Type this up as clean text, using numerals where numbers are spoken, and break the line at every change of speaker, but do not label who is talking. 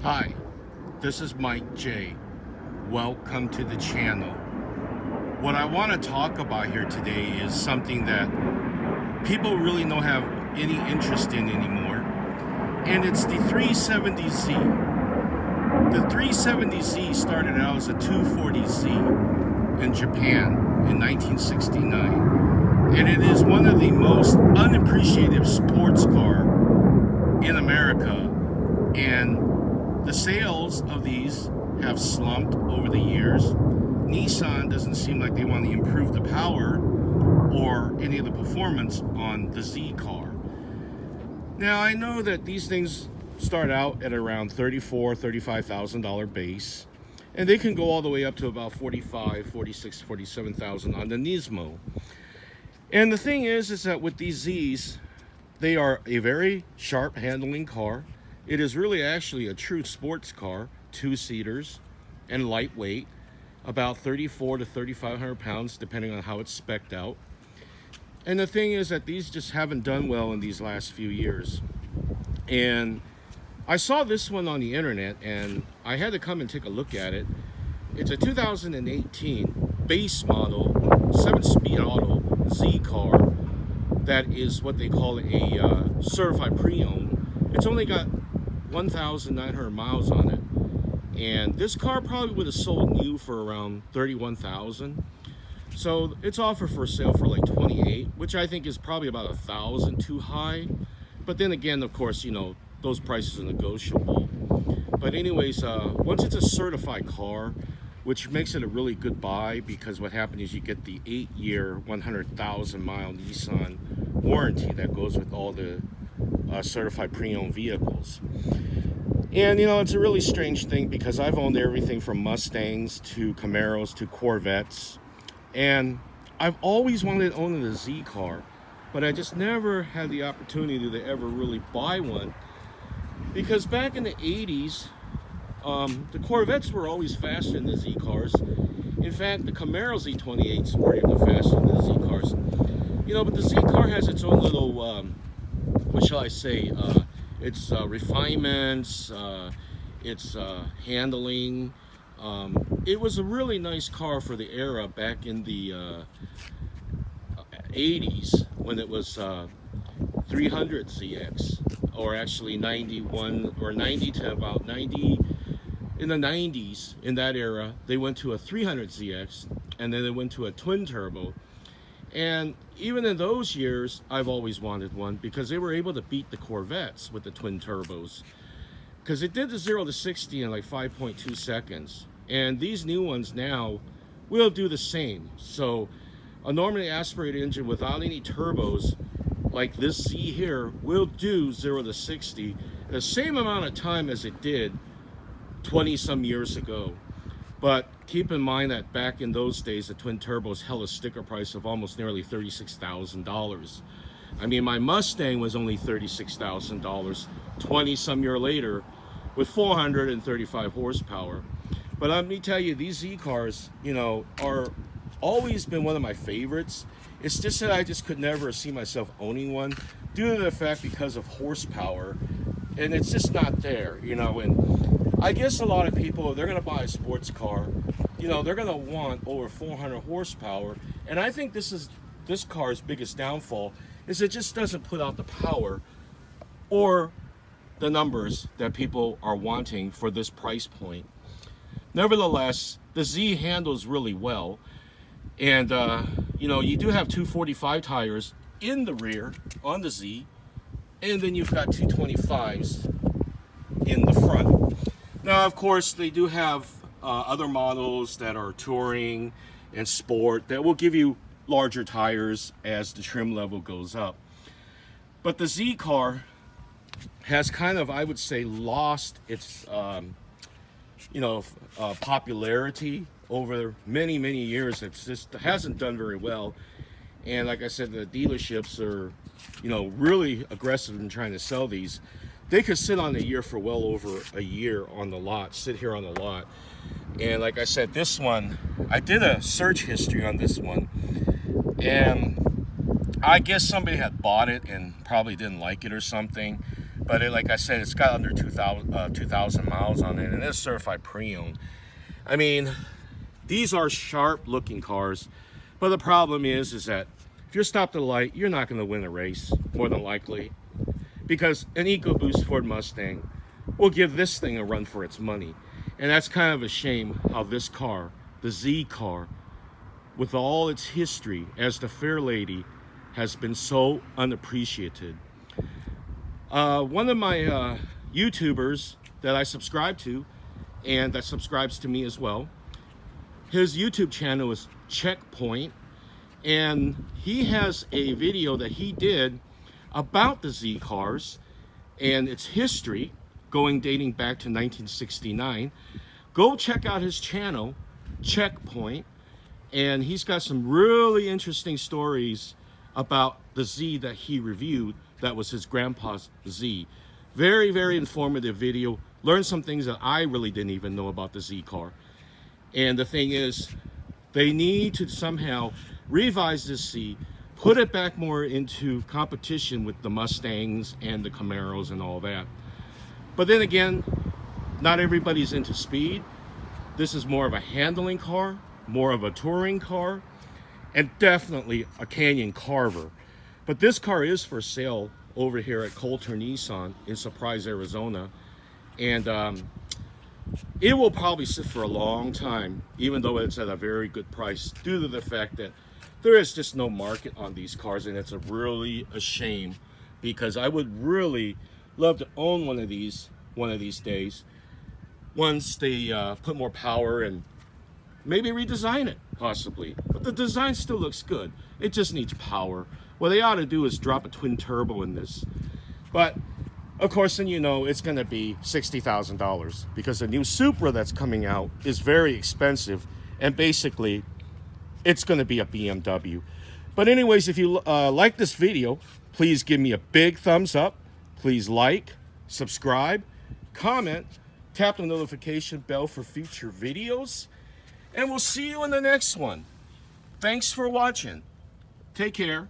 Hi, this is Mike J. Welcome to the channel. What I want to talk about here today is something that people really don't have any interest in anymore, and it's the 370Z. The 370Z started out as a 240Z in Japan in 1969, and it is one of the most unappreciated sports car in America, and the sales of these have slumped over the years. Nissan doesn't seem like they want to improve the power or any of the performance on the Z car. Now, I know that these things start out at around $35,000 base, and they can go all the way up to about $45,000, $46,000, $47,000 on the Nismo. And the thing is that with these Zs, they are a very sharp handling car. It is really actually a true sports car, two-seaters and lightweight, about 3,400 to 3,500 pounds, depending on how it's spec'd out. And the thing is that these just haven't done well in these last few years. And I saw this one on the internet, and I had to come and take a look at it. It's a 2018 base model, 7-speed auto Z car that is what they call a certified pre-owned. It's only got 1,900 miles on it, and this car probably would have sold new for around $31,000. So it's offered for sale for like $28,000, which I think is probably about $1,000 too high. But then again, of course, you know, those prices are negotiable. But anyways, once it's a certified car, which makes it a really good buy, because what happened is you get the 8-year 100,000 mile Nissan warranty that goes with all the certified pre-owned vehicles. And you know, it's a really strange thing because I've owned everything from Mustangs to Camaros to Corvettes, and I've always wanted to own a Z car, but I just never had the opportunity to ever really buy one, because back in the 80s, the Corvettes were always faster than the Z cars. In fact, the Camaro Z28s were even faster than the Z cars. You know, but the Z car has its own little what shall I say, it's refinements, it's handling. It was a really nice car for the era back in the 80s, when it was 300ZX, or actually 91 or 90 to about 90. In the 90s, in that era, they went to a 300ZX, and then they went to a twin turbo. And even in those years, I've always wanted one, because they were able to beat the Corvettes with the twin turbos, because it did the 0 to 60 in like 5.2 seconds. And these new ones now will do the same. So a normally aspirated engine without any turbos, like this Z here, will do 0 to 60 the same amount of time as it did 20 some years ago. But keep in mind that back in those days, the twin turbos held a sticker price of almost nearly $36,000. I mean, my Mustang was only $36,000 20 some year later with 435 horsepower. But let me tell you, these Z cars, you know, are always been one of my favorites. It's just that I just could never see myself owning one due to the fact because of horsepower, and it's just not there, you know. And I guess a lot of people, they're going to buy a sports car, you know, they're going to want over 400 horsepower. And I think this car's biggest downfall is it just doesn't put out the power or the numbers that people are wanting for this price point. Nevertheless, the Z handles really well. And, you know, you do have 245 tires in the rear on the Z, and then you've got 225s in the front. Now, of course, they do have other models that are touring and sport that will give you larger tires as the trim level goes up. But the Z car has kind of, I would say, lost its, you know, popularity over many, many years. It just hasn't done very well. And like I said, the dealerships are, you know, really aggressive in trying to sell these. They could sit on the year for well over a year on the lot, sit here on the lot. And like I said, this one, I did a search history on this one, and I guess somebody had bought it and probably didn't like it or something. But like I said, it's got under 2,000 miles on it, and it's certified pre-owned. I mean, these are sharp-looking cars, but the problem is that if you're stopped at a light, you're not going to win a race, more than likely, because an EcoBoost Ford Mustang will give this thing a run for its money. And that's kind of a shame how this car, the Z car, with all its history as the fair lady, has been so unappreciated. One of my YouTubers that I subscribe to, and that subscribes to me as well, his YouTube channel is Checkpoint, and he has a video that he did about the Z cars and its history dating back to 1969. Go check out his channel, Checkpoint, and he's got some really interesting stories about the Z that he reviewed. That was his grandpa's Z. Very, very informative video. Learned some things that I really didn't even know about the Z car. And the thing is, they need to somehow revise this Z, put it back more into competition with the Mustangs and the Camaros and all that. But then again, not everybody's into speed. This is more of a handling car, more of a touring car, and definitely a canyon carver. But this car is for sale over here at Coulter Nissan in Surprise, Arizona. And it will probably sit for a long time, even though it's at a very good price, due to the fact that there is just no market on these cars. And it's really a shame, because I would really love to own one of these days, once they put more power and maybe redesign it, possibly. But the design still looks good. It just needs power. What they ought to do is drop a twin turbo in this. But of course, then you know it's going to be $60,000, because the new Supra that's coming out is very expensive, and basically it's going to be a BMW. But anyways, if you like this video, please give me a big thumbs up. Please like, subscribe, comment, tap the notification bell for future videos, and we'll see you in the next one. Thanks for watching. Take care.